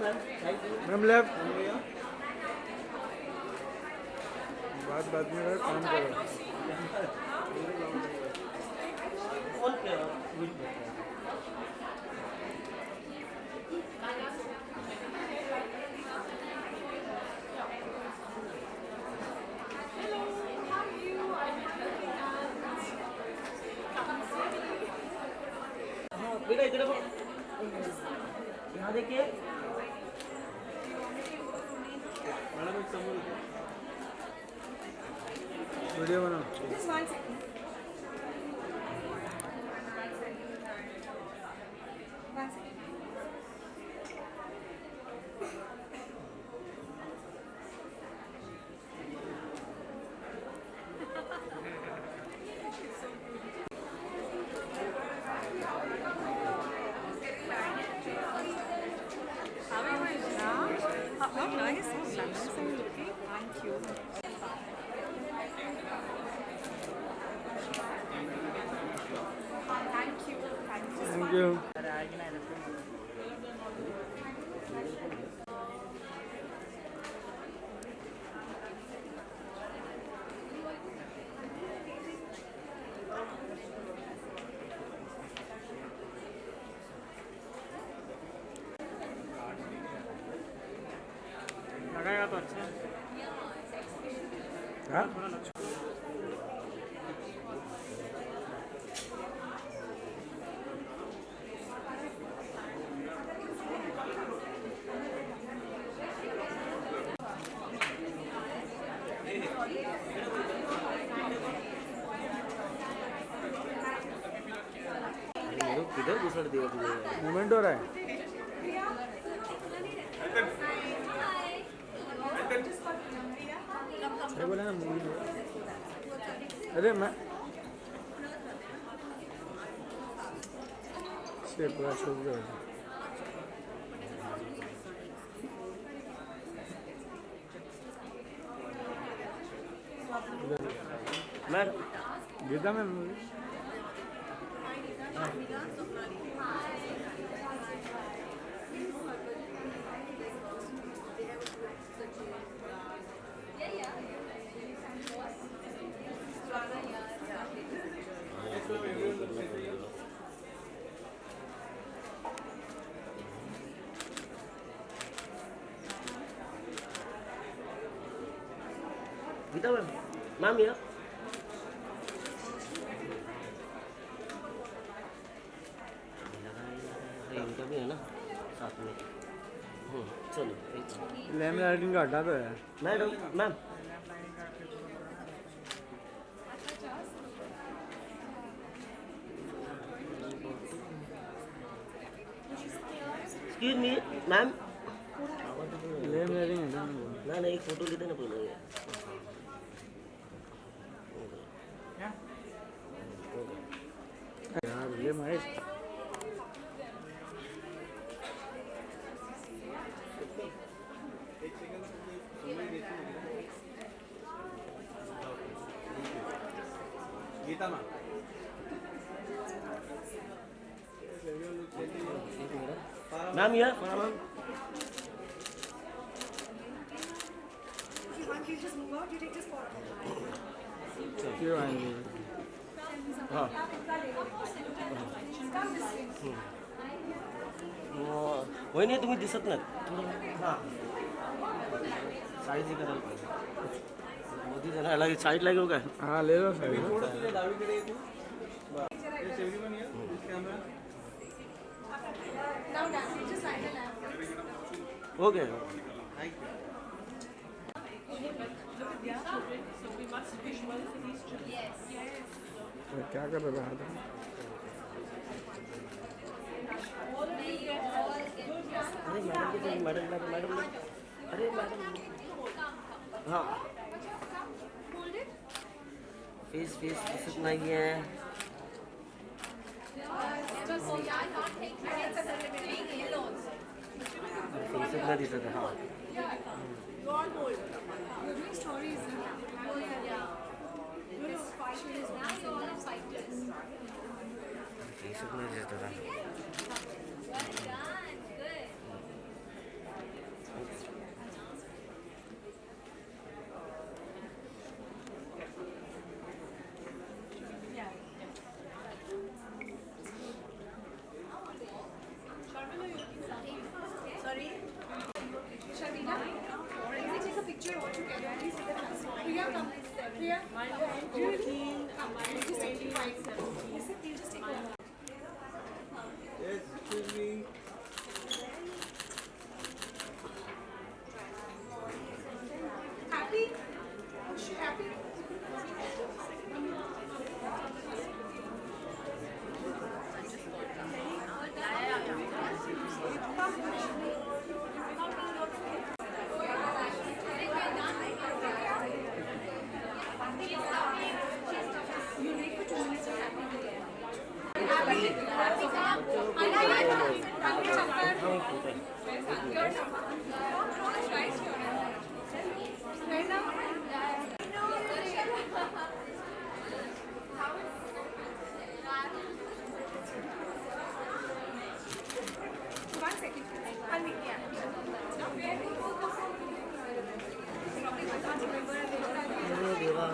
Ma'am left. बात में काम करो। बेटा इधर यहाँ देखिए। वीडियो बनाओ। Just 1 second. 1 second. How are you now? How nice. How nice are you looking? Thank you. Thank you. Thank you. लगाएगा तो अच्छा है। हाँ किधर घुसड़ दिया तुझे? मूवमेंट हो रहा है। अरे बोले ना मूवमेंट। अरे मैं से पूरा छूट गया। मैं गीता में गीता मैम यार इनका भी है ना साथ में। चलो लैम राइटिंग का हटा तो है। Madam ma'am excuse me ma'am. लैम राइटिंग हटा ना नहीं एक फोटो लेते ना पहले। यार ले माइक। गीता मैम मैम यार ma'am You just move out. You take this photo. क्यों आएंगे? हाँ वही नाही तुम्ही दिसत नाही हां साईज करायला पाहिजे मोदी जरा अलग साईड ला घेऊ काय हाँ ले लो sir. Now dance. You just light a lamp. Okay तो क्या कर रहे हाथ में? अरे मैडम मैडम मैडम मैडम अरे मैडम हाँ फेस फेस दिसत नाही आहे फेसच नाही दिसत आहे हां फेसच नाही दिसत आहे अरे देवा,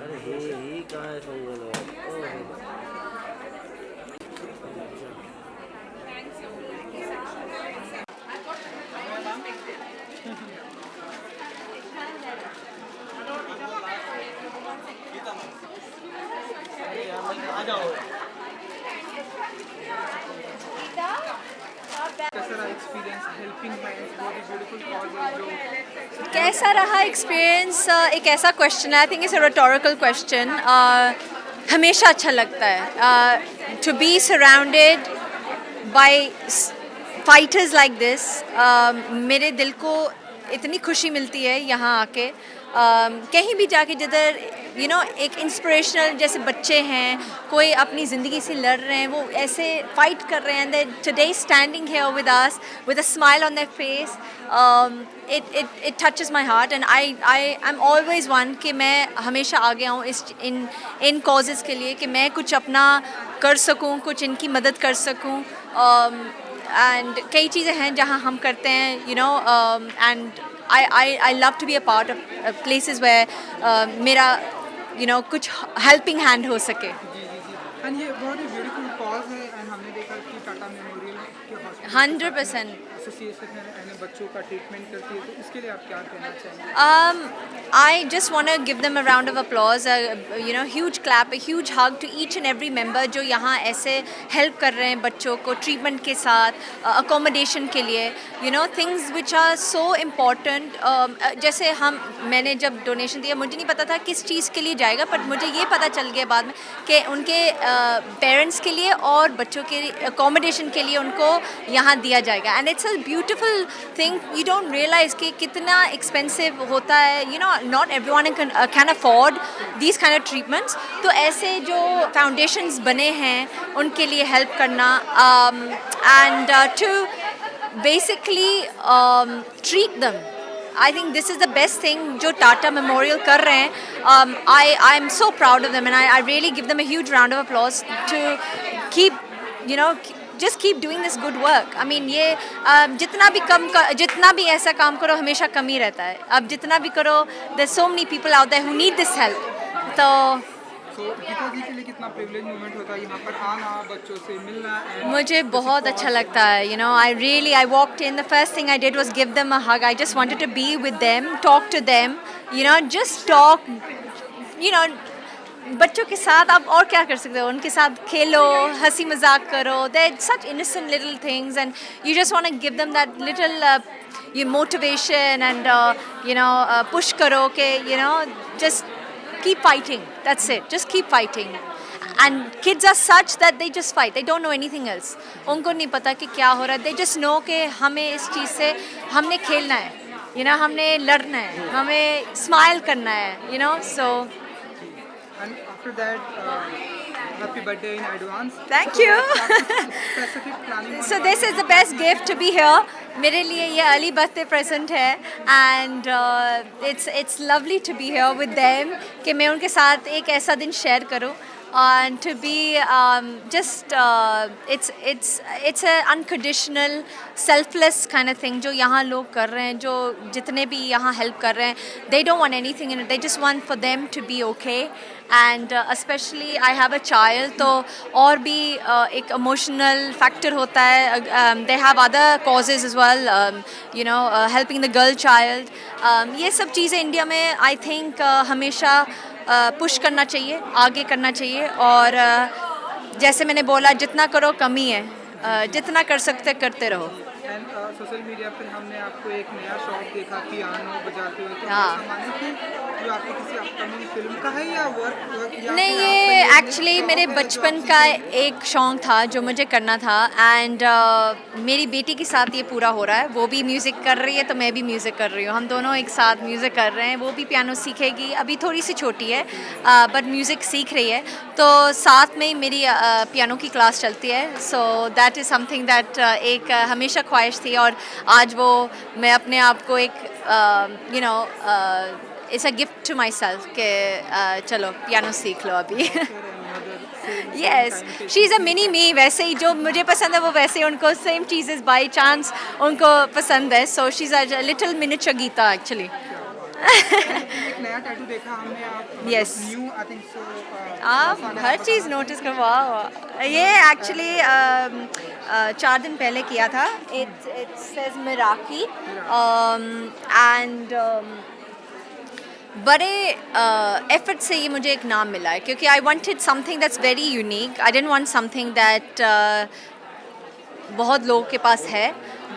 अरे ही कहाँ है संजय लोग? आ जाओ। कैसा रहा एक्सपीरियंस? एक ऐसा क्वेश्चन है, I think it's a rhetorical question. हमेशा अच्छा लगता है to be surrounded by fighters like this. मेरे दिल को इतनी खुशी मिलती है यहाँ आके. कहीं भी जाके जिधर एक इंस्पिरेशनल जैसे बच्चे हैं, कोई अपनी ज़िंदगी से लड़ रहे हैं, वो ऐसे फाइट कर रहे हैं. And today standing here with us with a smile on their face, it touches my heart. And I'm always one कि मैं हमेशा आगे आऊँ इन causes के लिए, कि मैं कुछ अपना कर सकूँ, कुछ इनकी मदद कर सकूँ. And कई चीज़ें हैं जहाँ हम करते हैं, and I love to be a part of places where मेरा कुछ helping hand हो सके. एंड ये बहुत ही ब्यूटीफुल कॉज है. एंड हमने देखा कि टाटा मेमोरियल के हॉस्पिटल 100%. एसोसिएशन है बच्चों का ट्रीटमेंट करती है, तो इसके लिए आप क्या कहना चाहेंगे? I just want to give them a round of applause, a huge clap, a huge hug to each and every member जो यहाँ ऐसे help कर रहे हैं बच्चों को treatment के साथ, accommodation के लिए, things which are so important. जैसे मैंने जब donation दिया, मुझे नहीं पता था किस चीज़ के लिए जाएगा, but मुझे ये पता चल गया बाद में कि उनके पेरेंट्स के लिए और बच्चों के accommodation के लिए उनको यहाँ दिया जाएगा. And it's a beautiful thing. You don't realize कि कितना expensive होता है. Not everyone can afford these kind of treatments. तो ऐसे जो foundations बने हैं उनके लिए help करना, and to basically treat them. I think this is the best thing जो Tata Memorial कर रहे हैं. I'm so proud of them, and I really give them a huge round of applause to keep just keep doing this good work. I mean ये जितना भी ऐसा काम करो हमेशा कमी रहता है. अब जितना भी करो, there's so many people out there who need this help. तो गीता जी के लिए कितना प्रिविलेज मोमेंट होता है यहाँ पर आना, बच्चों से मिलना. मुझे बहुत अच्छा लगता है. I walked in, the first thing I did was give them a hug. I just wanted to be with them, talk to them, just talk, बच्चों के साथ आप और क्या कर सकते हो? उनके साथ खेलो, हंसी मजाक करो. They're such innocent little things, and you just want to give them that little motivation and push करो कि just keep fighting. That's it. Just keep fighting. And kids are such that they just fight. They don't know anything else. उनको नहीं पता कि क्या हो रहा है. They just know कि हमें इस चीज़ से हमने खेलना है, हमने लड़ना है, हमें smile करना है, so. And after that, happy birthday in advance. Thank you. Specific planning. So this is the best gift to be here. मेरे लिए ये early birthday present है, and it's lovely to be here with them, कि मैं उनके साथ एक ऐसा दिन share करूँ. And to be it's a unconditional, selfless kind of thing जो यहाँ लोग कर रहे हैं, जो जितने भी यहाँ help कर रहे हैं, they don't want anything in it. They just want for them to be okay. And especially I have a child, तो और भी एक emotional factor होता है. They have other causes as well, helping the girl child. ये सब चीज़ें India में I think हमेशा पुश करना चाहिए, आगे करना चाहिए. और जैसे मैंने बोला, जितना करो कमी है, जितना कर सकते करते रहो. एंड सोशल मीडिया पर हमने आपको एक नया शॉट देखा पियानो बजाते हुए, तो हाँ। ऐसा माने कि जो आपकी किसी अपकमिंग फिल्म का है या वर्क या नहीं, फिर ये आपका एक्चुअली शौक मेरे है जो बचपन आप का सीख रही हैं? एक शौक था जो मुझे करना था एंड मेरी बेटी के साथ ये पूरा हो रहा है। वो भी म्यूज़िक कर रही है तो मैं भी म्यूज़िक कर रही हूँ। हम दोनों एक साथ म्यूज़िक कर रहे हैं। वो भी पियानो सीखेगी, अभी थोड़ी सी छोटी है बट म्यूज़िक सीख रही है। तो साथ में ही मेरी पियानो की क्लास चलती है। So that is something that एक हमेशा ख्वाहिश थी और आज वो मैं अपने आप को एक you know it's a gift to myself कि चलो पियानो सीख लो अभी। Yes, she is a mini me. वैसे ही जो मुझे पसंद है वो वैसे ही उनको सेम चीज़ेस बाई चांस उनको पसंद है। So she is a little miniature Gita actually. एक नया टैटू देखा हमने, आप Yes. New I think so आप हर चीज़ नोटिस करो। वाह, ये एक्चुअली 4 दिन पहले किया था। इट सेज मिराकी एंड बड़े एफर्ट से ये मुझे एक नाम मिला है क्योंकि I wanted something that's very unique. I didn't want something that बहुत लोगों के पास है।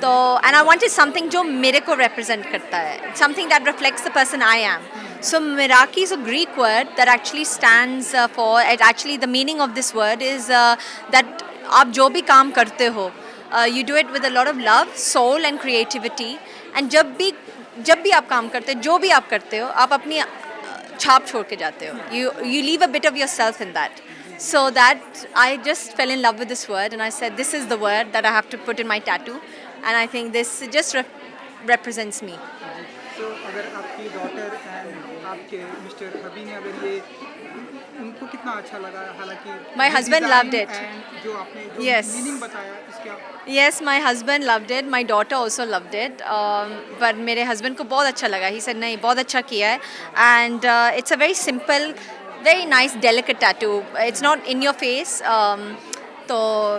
तो एंड आई वांटेड समथिंग जो मेरे को रिप्रेजेंट करता है, something that reflects the person I am. So Meraki is a Greek word that actually stands for, it actually the meaning of this word is that आप जो भी काम करते हो you do it with a lot of love, soul and creativity. and जब भी आप काम करते हो, जो भी आप करते हो, आप अपनी छाप छोड़ के जाते हो. You leave a bit of yourself in that. So that I just fell in love with this word and I said this is the word that I have to put in my tattoo, and I think this just represents me. तो अगर आपकी daughter and आपके mister हबी ने अगर ये उनको कितना अच्छा लगा, हालांकि My ये husband design loved it. and जो आपने जो Yes. मीनिंग बताया इसका, Yes, my husband loved it. My daughter also loved it. But मेरे husband को बहुत अच्छा लगा. He said नहीं, बहुत अच्छा किया है. And it's a very simple, very nice, delicate tattoo. It's not in your face. So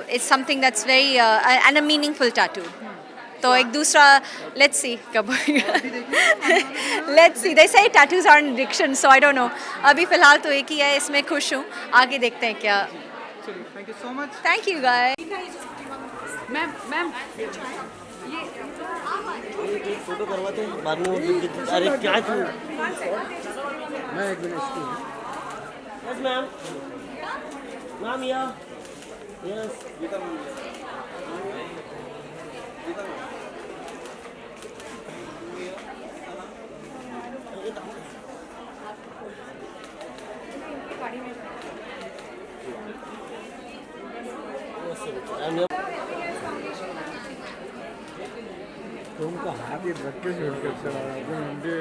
it's something that's very and a meaningful tattoo. तो एक दूसरा let's see कब let's see. They say tattoos are an addiction, so I don't know. अभी फिलहाल तो एक ही है, इसमें खुश हूँ. आगे देखते हैं क्या. चलिए thank you so much. Thank you guys. Ma'am एक फोटो करवाते हैं बाद में वो अरे क्या तू मैं एक मिनट यस मैम मैम या यस तुमका हाथ ये रख के छोड़ कर चला रहा है मुझे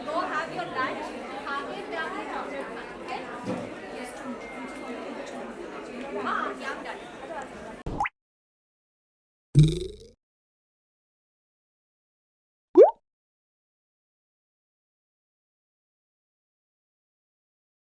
Go have your lunch. हाँ, I'm done.